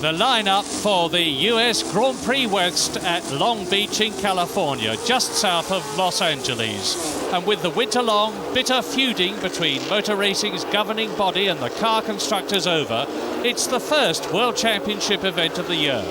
The lineup for the US Grand Prix West at Long Beach in California, just south of Los Angeles. And with the winter-long bitter feuding between motor racing's governing body and the car constructors over, it's the first World Championship event of the year.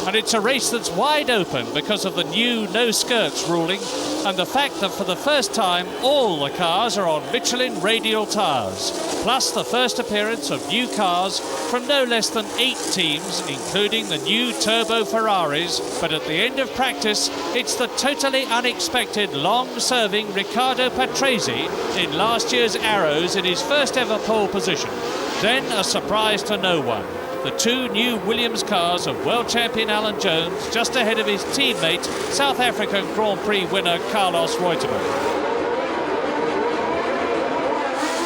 And it's a race that's wide open because of the new no-skirts ruling and the fact that for the first time all the cars are on Michelin radial tyres, plus the first appearance of new cars from no less than 8 teams, including the new turbo Ferraris. But at the end of practice, it's the totally unexpected long-serving Riccardo Patrese in last year's Arrows in his first ever pole position. Then a surprise to no one. The 2 new Williams cars of world champion Alan Jones just ahead of his teammate, South African Grand Prix winner Carlos Reutemann.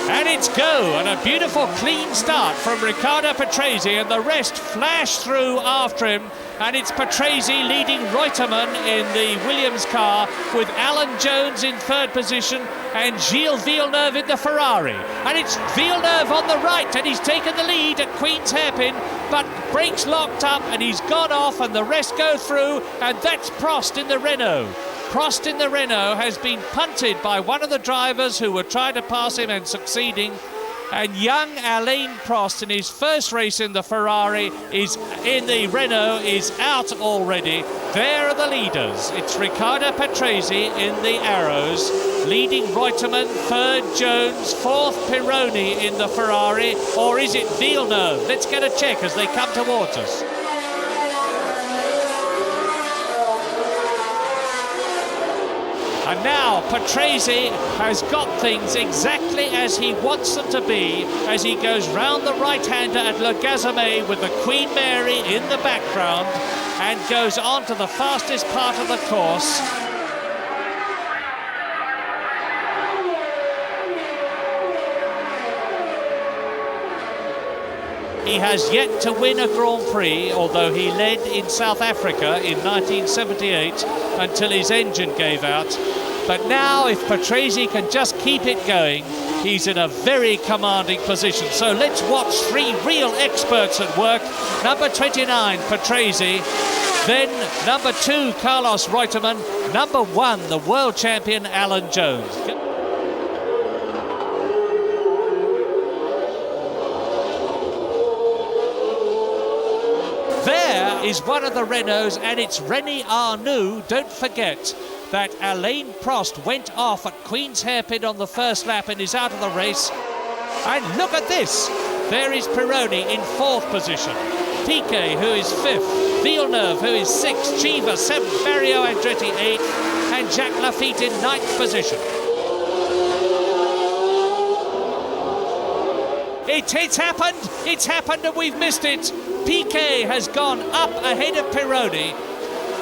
And it's go, and a beautiful clean start from Riccardo Patrese, and the rest flash through after him. And it's Patrese leading Reutemann in the Williams car, with Alan Jones in 3rd position and Gilles Villeneuve in the Ferrari. And it's Villeneuve on the right, and he's taken the lead at Queen's Hairpin, but brakes locked up and he's gone off, and the rest go through, and that's Prost in the Renault. Prost in the Renault has been punted by one of the drivers who were trying to pass him and succeeding. And young Alain Prost in his first race in the Ferrari is in the Renault is out already. There are the leaders. It's Riccardo Patrese in the Arrows, leading Reutemann, 3rd Jones, 4th Pironi in the Ferrari, or is it Villeneuve? Let's get a check as they come towards us. And now Patrese has got things exactly as he wants them to be as he goes round the right-hander at Le Gazemais with the Queen Mary in the background and goes on to the fastest part of the course. He has yet to win a Grand Prix, although he led in South Africa in 1978 until his engine gave out. But now, if Patrese can just keep it going, he's in a very commanding position. So let's watch 3 real experts at work. Number 29, Patrese. Then number 2, Carlos Reutemann. Number 1, the world champion, Alan Jones. There is one of the Renaults, and it's René Arnoux. Don't forget that Alain Prost went off at Queen's Hairpin on the first lap and is out of the race. And look at this. There is Pironi in 4th position. Piquet, who is 5th. Villeneuve, who is 6th. Chiva, 7th. Mario Andretti, 8th. And Jacques Lafitte in 9th position. It's happened and we've missed it. Piquet has gone up ahead of Pironi.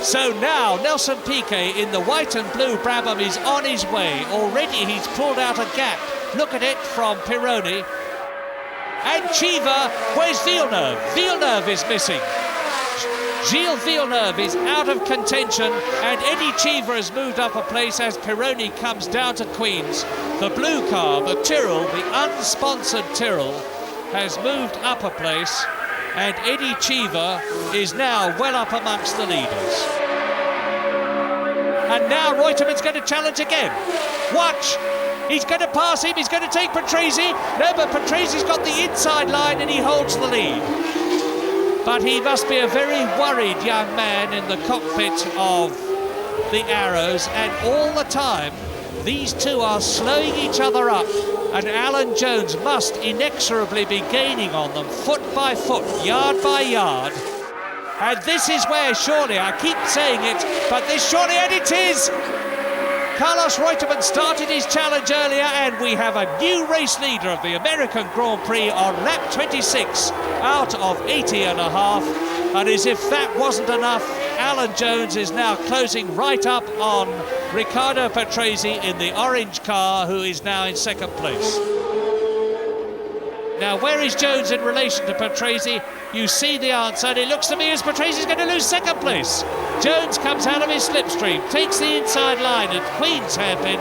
So now Nelson Piquet in the white and blue Brabham is on his way. Already he's pulled out a gap. Look at it from Pironi. And Chiva, where's Villeneuve? Villeneuve is missing. Gilles Villeneuve is out of contention, and Eddie Chiva has moved up a place as Pironi comes down to Queens. The blue car, the Tyrrell, the unsponsored Tyrrell, has moved up a place, and Eddie Chiva is now well up amongst the leaders. And now Reutemann's going to challenge again. Watch! He's going to pass him, he's going to take Patrese. No, but Patrese's got the inside line and he holds the lead. But he must be a very worried young man in the cockpit of the Arrows, and all the time these two are slowing each other up, and Alan Jones must inexorably be gaining on them foot by foot, yard by yard. And this is where surely, I keep saying it, but this surely, and it is! Carlos Reutemann started his challenge earlier, and we have a new race leader of the American Grand Prix on lap 26 out of 80 and a half. And as if that wasn't enough, Alan Jones is now closing right up on Riccardo Patrese in the orange car, who is now in 2nd place. Now, where is Jones in relation to Patrese? You see the answer, and it looks to me as Patrese is going to lose 2nd place. Jones comes out of his slipstream, takes the inside line at Queen's Hairpin,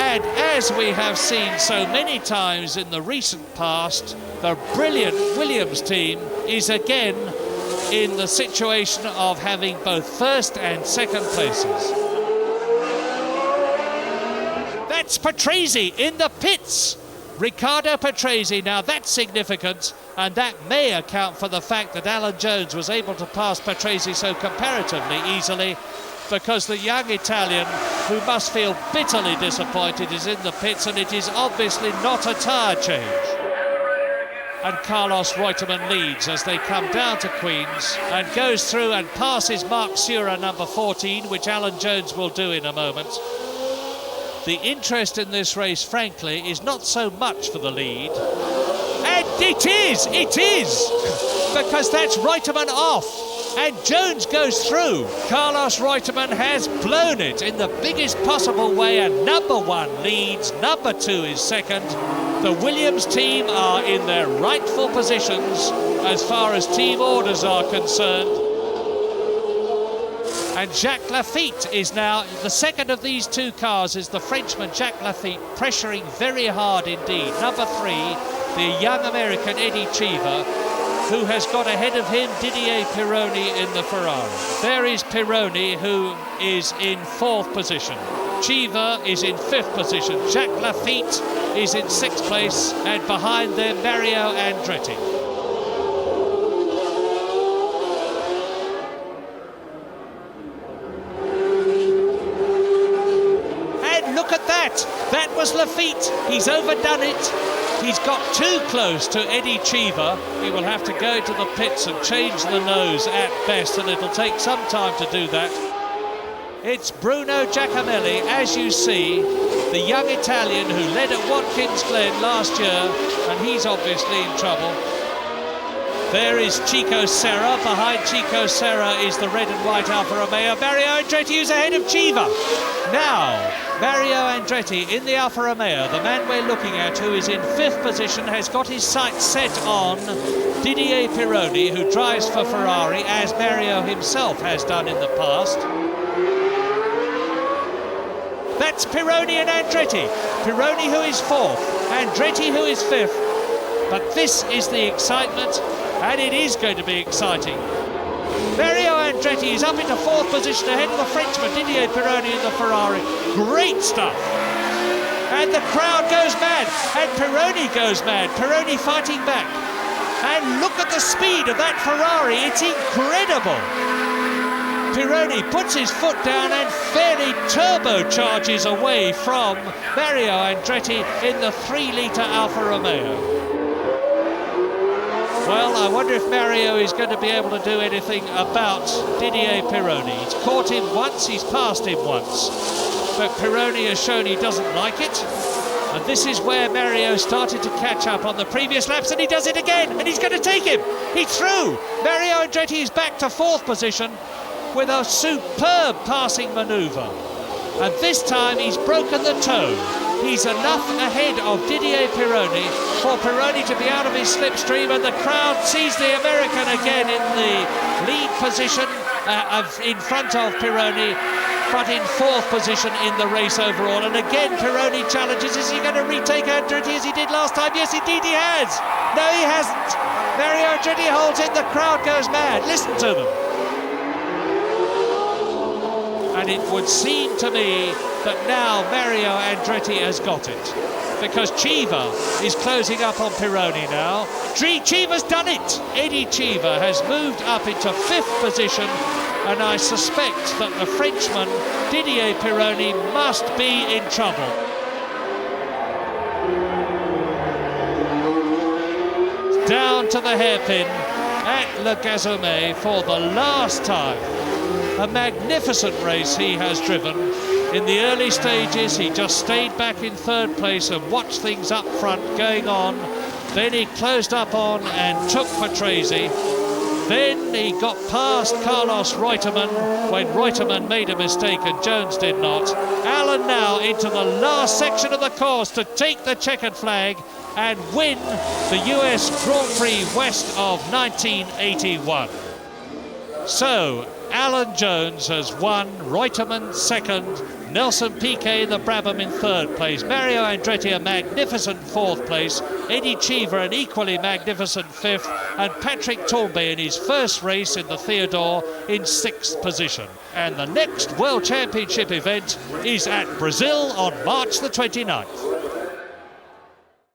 And as we have seen so many times in the recent past, the brilliant Williams team is again in the situation of having both first and second places. That's Patrese in the pits. Riccardo Patrese, now that's significant, and that may account for the fact that Alan Jones was able to pass Patrese so comparatively easily, because the young Italian, who must feel bitterly disappointed, is in the pits, and it is obviously not a tyre change. And Carlos Reutemann leads as they come down to Queens and goes through and passes Mark Sura, number 14, which Alan Jones will do in a moment. The interest in this race, frankly, is not so much for the lead. And it is! Because that's Reutemann off. And Jones goes through. Carlos Reutemann has blown it in the biggest possible way, and number 1 leads, number 2 is second. The Williams team are in their rightful positions as far as team orders are concerned. And Jacques Lafitte is now, the second of these two cars is the Frenchman Jacques Lafitte, pressuring very hard indeed. Number 3, the young American Eddie Cheever, who has got ahead of him Didier Pironi in the Ferrari. There is Pironi, who is in 4th position. Cheever is in 5th position. Jacques Lafitte is in 6th place, and behind them Mario Andretti. That was Lafitte. He's overdone it. He's got too close to Eddie Cheever. He will have to go to the pits and change the nose at best, and it'll take some time to do that. It's Bruno Giacomelli, as you see, the young Italian who led at Watkins Glen last year, and he's obviously in trouble. There is Chico Serra. Behind Chico Serra is the red and white Alfa Romeo. Mario Andretti, who's ahead of Cheever. Now, Mario Andretti in the Alfa Romeo, the man we're looking at, who is in 5th position, has got his sights set on Didier Pironi, who drives for Ferrari, as Mario himself has done in the past. That's Pironi and Andretti. Pironi, who is 4th, Andretti, who is 5th. But this is the excitement, and it is going to be exciting. Mario Andretti is up into 4th position ahead of the Frenchman Didier Pironi in the Ferrari. Great stuff. And the crowd goes mad, and Pironi goes mad. Pironi fighting back. And look at the speed of that Ferrari. It's incredible. Pironi puts his foot down and fairly turbocharges away from Mario Andretti in the 3-litre Alfa Romeo. Well, I wonder if Mario is going to be able to do anything about Didier Pironi. He's caught him once, he's passed him once. But Pironi has shown he doesn't like it. And this is where Mario started to catch up on the previous laps, and he does it again, and he's going to take him. He's through. Mario Andretti is back to 4th position with a superb passing manoeuvre. And this time he's broken the toe. He's enough ahead of Didier Pironi for Pironi to be out of his slipstream, and the crowd sees the American again in the lead position in front of Pironi, but in 4th position in the race overall. And again Pironi challenges. Is he going to retake Andretti as he did last time? Yes, indeed he has. No, he hasn't. Mario Andretti holds it. The crowd goes mad. Listen to them. And it would seem to me that now Mario Andretti has got it, because Cheever is closing up on Pironi now. Cheever's done it. Eddie Cheever has moved up into 5th position, and I suspect that the Frenchman Didier Pironi must be in trouble. Down to the hairpin at Le Gazoumet for the last time. A magnificent race he has driven. In the early stages, he just stayed back in 3rd place and watched things up front going on. Then he closed up on and took Patrese. Then he got past Carlos Reutemann when Reutemann made a mistake and Jones did not. Alan now into the last section of the course to take the checkered flag and win the US Grand Prix West of 1981. So, Alan Jones has won, Reutemann second, Nelson Piquet the Brabham in 3rd place. Mario Andretti a magnificent 4th place. Eddie Cheever an equally magnificent 5th. And Patrick Torbay in his first race in the Theodore in 6th position. And the next World Championship event is at Brazil on March the 29th.